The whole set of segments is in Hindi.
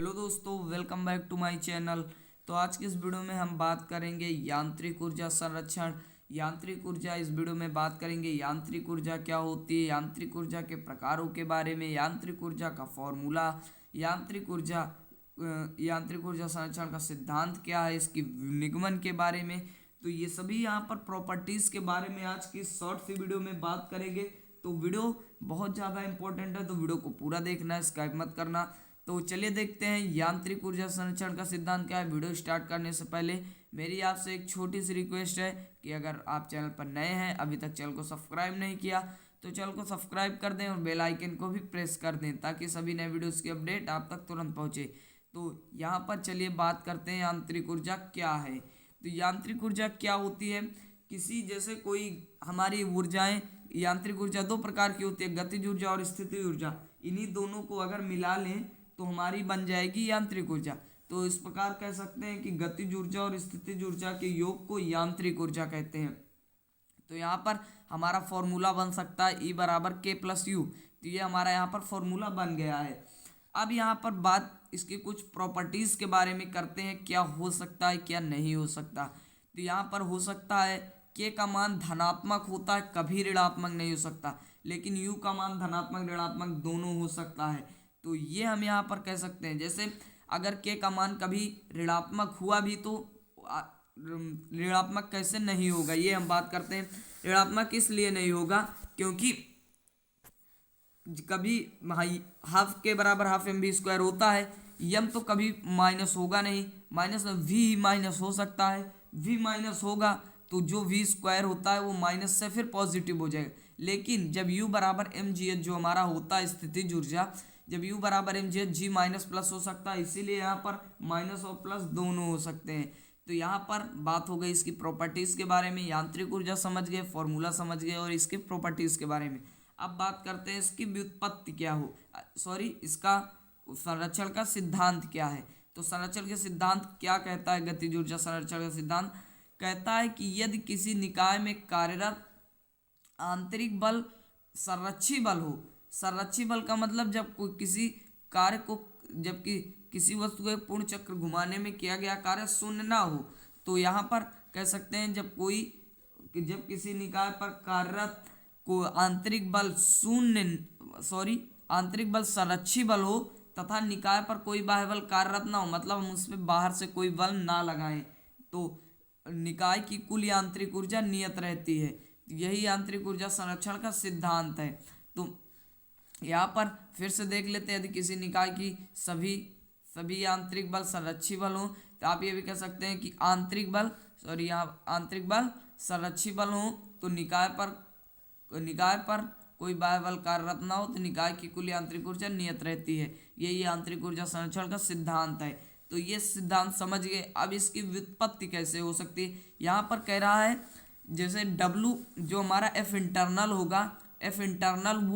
हेलो दोस्तों, welcome back to my channel. तो आज की इस वीडियो में हम बात करेंगे यांत्रिक ऊर्जा संरक्षण। यांत्रिक ऊर्जा इस वीडियो में बात करेंगे यांत्रिक ऊर्जा क्या होती है, यांत्रिक ऊर्जा के प्रकारों के बारे में, यांत्रिक ऊर्जा का फॉर्मूला, यांत्रिक ऊर्जा संरक्षण का सिद्धांत क्या है, इसकी निगमन के बारे में। तो ये सभी यहाँ पर प्रॉपर्टीज़ के बारे में आज की शॉर्ट सी वीडियो में बात करेंगे। तो वीडियो बहुत ज़्यादा इंपॉर्टेंट है, तो वीडियो को पूरा देखना है, स्किप मत करना। तो चलिए देखते हैं यांत्रिक ऊर्जा संरक्षण का सिद्धांत क्या है। वीडियो स्टार्ट करने से पहले मेरी आपसे एक छोटी सी रिक्वेस्ट है कि अगर आप चैनल पर नए हैं, अभी तक चैनल को सब्सक्राइब नहीं किया, तो चैनल को सब्सक्राइब कर दें और बेल आइकन को भी प्रेस कर दें ताकि सभी नए वीडियोस की अपडेट आप तक तुरंत पहुंचे। तो यहाँ पर चलिए बात करते हैं यांत्रिक ऊर्जा क्या है। तो यांत्रिक ऊर्जा क्या होती है, किसी जैसे कोई हमारी ऊर्जाएं, यांत्रिक ऊर्जा दो प्रकार की होती है, गतिज ऊर्जा और स्थितिज ऊर्जा। इन्हीं दोनों को अगर मिला लें तो हमारी बन जाएगी यांत्रिक ऊर्जा। तो इस प्रकार कह सकते हैं कि गतिज ऊर्जा और स्थितिज ऊर्जा के योग को यांत्रिक ऊर्जा कहते हैं। तो यहाँ पर हमारा फॉर्मूला बन सकता है E बराबर K प्लस यू। तो ये हमारा यहाँ पर फॉर्मूला बन गया है। अब यहाँ पर बात इसके कुछ प्रॉपर्टीज़ के बारे में करते हैं, क्या हो सकता है क्या नहीं हो सकता। तो यहाँ पर हो सकता है K का मान धनात्मक होता है, कभी ऋणात्मक नहीं हो सकता, लेकिन U का मान धनात्मक ऋणात्मक दोनों हो सकता है। तो ये हम यहाँ पर कह सकते हैं, जैसे अगर K का मान कभी ऋणात्मक हुआ भी तो ऋणात्मक कैसे नहीं होगा, ये हम बात करते हैं। ऋणात्मक इसलिए नहीं होगा क्योंकि कभी हाफ के बराबर हाफ एम बी स्क्वायर होता है, यम तो कभी माइनस होगा नहीं, माइनस वी माइनस हो सकता है, वी माइनस होगा तो जो वी स्क्वायर होता है वो माइनस से फिर पॉजिटिव हो जाएगा। लेकिन जब यू बराबर एम जी एच जो हमारा होता है स्थितिज ऊर्जा, जब यू बराबर M G H G minus plus हो सकता है, इसीलिए यहाँ पर माइनस और प्लस दोनों हो सकते हैं। तो यहाँ पर बात हो गई इसकी प्रॉपर्टीज़ के बारे में, यांत्रिक ऊर्जा समझ गए, फॉर्मूला समझ गए और इसकी प्रॉपर्टीज़ के बारे में। अब बात करते हैं इसकी व्युत्पत्ति क्या हो, इसका संरक्षण का सिद्धांत क्या है। तो संरक्षण के सिद्धांत क्या कहता है, गतिज ऊर्जा संरक्षण का सिद्धांत कहता है कि यदि किसी निकाय में कार्यरत आंतरिक बल संरक्षी बल हो, संरक्षी बल का मतलब जब कोई किसी कार्य को, जबकि किसी वस्तु को एक पूर्ण चक्र घुमाने में किया गया कार्य शून्य ना हो, तो यहाँ पर कह सकते हैं जब किसी निकाय पर कार्यरत को आंतरिक बल आंतरिक बल संरक्षी बल हो तथा निकाय पर कोई बाह्य बल कार्यरत ना हो, मतलब हम उसमें बाहर से कोई बल ना लगाएं, तो निकाय की कुल यांत्रिक ऊर्जा नियत रहती है। यही यांत्रिक ऊर्जा संरक्षण का सिद्धांत है। तो यहाँ पर फिर से देख लेते हैं, यदि किसी निकाय की सभी यांत्रिक बल संरक्षी बल हो, तो आप ये भी कह सकते हैं कि आंतरिक बल संरक्षी बल हो, तो निकाय पर कोई बाह्य बल कार्यरत ना हो, तो निकाय की कुल यांत्रिक ऊर्जा नियत रहती है। यही यांत्रिक ऊर्जा संरक्षण का सिद्धांत है। तो ये सिद्धांत समझ गए। अब इसकी व्युत्पत्ति कैसे हो सकती है, यहाँ पर कह रहा है जैसे W जो हमारा F इंटरनल होगा, F इंटरनल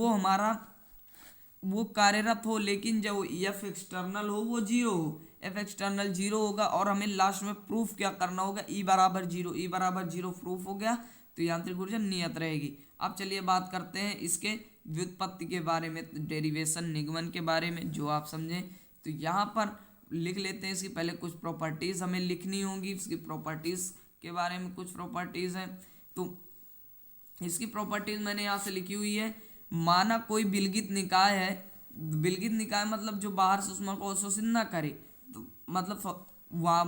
वो कार्यरत हो, लेकिन जब F एक्सटर्नल हो वो जीरो हो, F एक्सटर्नल जीरो होगा और हमें लास्ट में प्रूफ क्या करना होगा, E बराबर जीरो प्रूफ हो गया, तो यांत्रिक ऊर्जा नियत रहेगी। अब चलिए बात करते हैं इसके व्युत्पत्ति के बारे में, डेरिवेशन निगमन के बारे में, जो आप समझें। तो यहाँ पर लिख लेते हैं, इसकी पहले कुछ प्रॉपर्टीज़ हमें लिखनी होंगी। इसकी प्रॉपर्टीज़ के बारे में कुछ प्रॉपर्टीज़ हैं, तो इसकी प्रॉपर्टीज़ मैंने यहाँ से लिखी हुई है। माना कोई विलगित निकाय है, विलगित निकाय मतलब जो बाहर से ऊष्मा को अवशोषित ना करे, तो मतलब वहाँ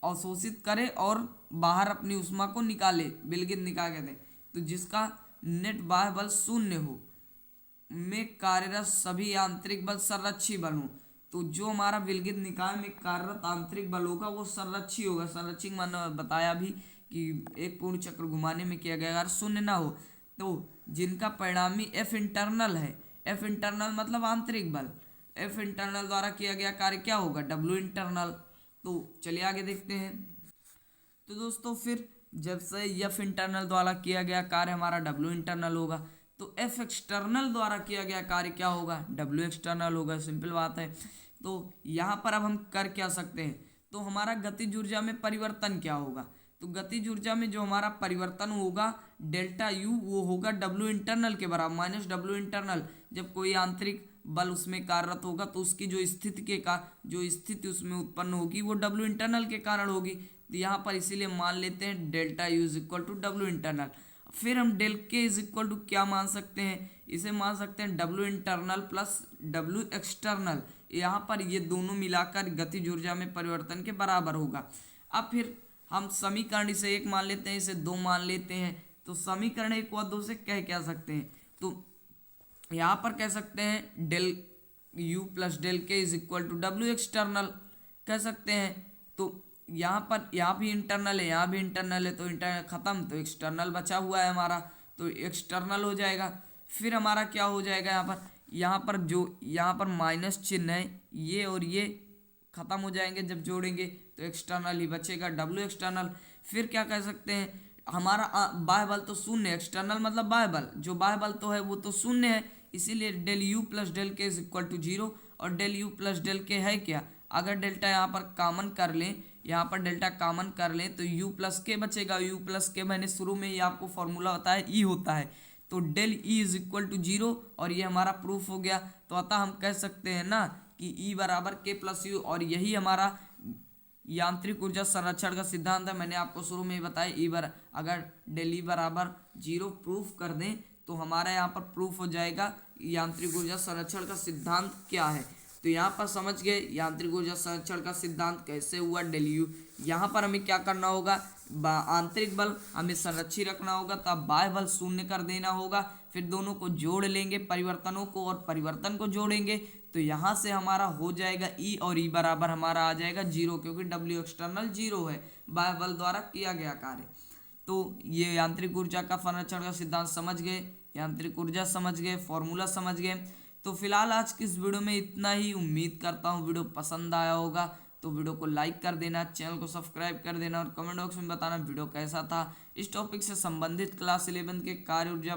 अवशोषित करे और बाहर अपनी ऊष्मा को निकाले, विलगित निकाय कहते हैं। तो जिसका नेट बाह्य बल शून्य हो, में कार्यरत सभी आंतरिक बल संरक्षी बल हो, तो जो हमारा विलगित निकाय में कार्यरत आंतरिक बल होगा वो संरक्षी होगा। संरक्षी मैंने बताया भी कि एक पूर्ण चक्र घुमाने में किया गया कार्य शून्य ना हो, तो जिनका परिणामी F इंटरनल है, F इंटरनल मतलब आंतरिक बल, F इंटरनल द्वारा किया गया कार्य क्या होगा, W इंटरनल। तो चलिए आगे देखते हैं। तो दोस्तों फिर जब से F इंटरनल द्वारा किया गया कार्य हमारा W इंटरनल होगा, तो F एक्सटर्नल द्वारा किया गया कार्य क्या होगा, W एक्सटर्नल होगा। सिंपल बात है। तो यहाँ पर अब हम कर क्या सकते हैं, तो हमारा गतिज ऊर्जा में परिवर्तन क्या होगा, तो गतिज ऊर्जा में जो हमारा परिवर्तन होगा डेल्टा U वो होगा W इंटरनल के बराबर, माइनस W इंटरनल। जब कोई आंतरिक बल उसमें कार्यरत होगा तो उसकी जो स्थिति उसमें उत्पन्न होगी वो डब्ल्यू इंटरनल के कारण होगी। तो यहाँ पर इसीलिए मान लेते हैं delta U is equal to W internal. फिर हम del K is equal to क्या मान सकते हैं, इसे मान सकते हैं W internal plus W external. यहाँ पर ये दोनों मिलाकर गतिज ऊर्जा में परिवर्तन के बराबर होगा। अब फिर हम समीकरण इसे 1 मान लेते हैं, इसे 2 मान लेते हैं। तो समीकरण 1 व 2 से कह सकते हैं, तो यहाँ पर कह सकते हैं del U plus del K is equal to W external कह सकते हैं। तो यहाँ भी इंटरनल है, यहाँ भी इंटरनल है, तो इंटरनल खत्म, तो एक्सटर्नल बचा हुआ है हमारा, तो एक्सटर्नल हो जाएगा। फिर हमारा क्या हो जाएगा, यहाँ पर माइनस चिन्ह है, ये और ये खत्म हो जाएंगे जब जोड़ेंगे, तो एक्सटर्नल ही बचेगा डब्ल्यू एक्सटर्नल। फिर क्या कह सकते हैं, हमारा बाह्य बल तो शून्य, एक्सटर्नल मतलब बाह्य बल, जो बाह्य बल तो है वो तो शून्य है, इसीलिए del U plus del K is equal to 0। और डेल यू प्लस डेल के है क्या, अगर डेल्टा यहाँ पर कॉमन कर लें, यहाँ पर डेल्टा कॉमन कर लें तो u प्लस के बचेगा। u प्लस के मैंने शुरू में ही आपको फॉर्मूला बताया ई होता है, तो del E is equal to 0 और ये हमारा प्रूफ हो गया। तो अतः हम कह सकते हैं ना कि ई बराबर के प्लस यू, और यही हमारा यांत्रिक ऊर्जा संरक्षण का सिद्धांत है। मैंने आपको शुरू में ही बताया अगर डेल ई बराबर 0 प्रूफ कर दें तो हमारा यहाँ पर प्रूफ हो जाएगा यांत्रिक ऊर्जा संरक्षण का सिद्धांत क्या है। तो यहाँ पर समझ गए यांत्रिक ऊर्जा संरक्षण का सिद्धांत कैसे हुआ, डेल यू। यहाँ पर हमें क्या करना होगा, आंतरिक बल हमें संरक्षित रखना होगा, तब बाह्य बल शून्य कर देना होगा। फिर दोनों को जोड़ लेंगे, परिवर्तनों को और परिवर्तन को जोड़ेंगे, तो यहाँ से हमारा हो जाएगा ई, और ई बराबर हमारा आ जाएगा 0, क्योंकि डब्ल्यू एक्सटर्नल 0 है, बाह्य बल द्वारा किया गया कार्य। तो ये यांत्रिक ऊर्जा का संरक्षण का सिद्धांत समझ गए, यांत्रिक ऊर्जा समझ गए, फॉर्मूला समझ गए। तो फिलहाल आज की इस वीडियो में इतना ही। उम्मीद करता हूँ वीडियो पसंद आया होगा, तो वीडियो को लाइक कर देना, चैनल को सब्सक्राइब कर देना, और कमेंट बॉक्स में बताना वीडियो कैसा था। इस टॉपिक से संबंधित क्लास 11 के कार्य ऊर्जा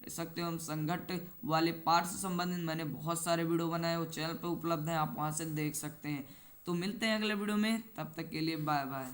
सकते हो हम संघट्ट वाले पार्ट से संबंधित मैंने बहुत सारे वीडियो बनाए, वो चैनल पर उपलब्ध हैं, आप वहाँ से देख सकते हैं। तो मिलते हैं अगले वीडियो में, तब तक के लिए बाय बाय।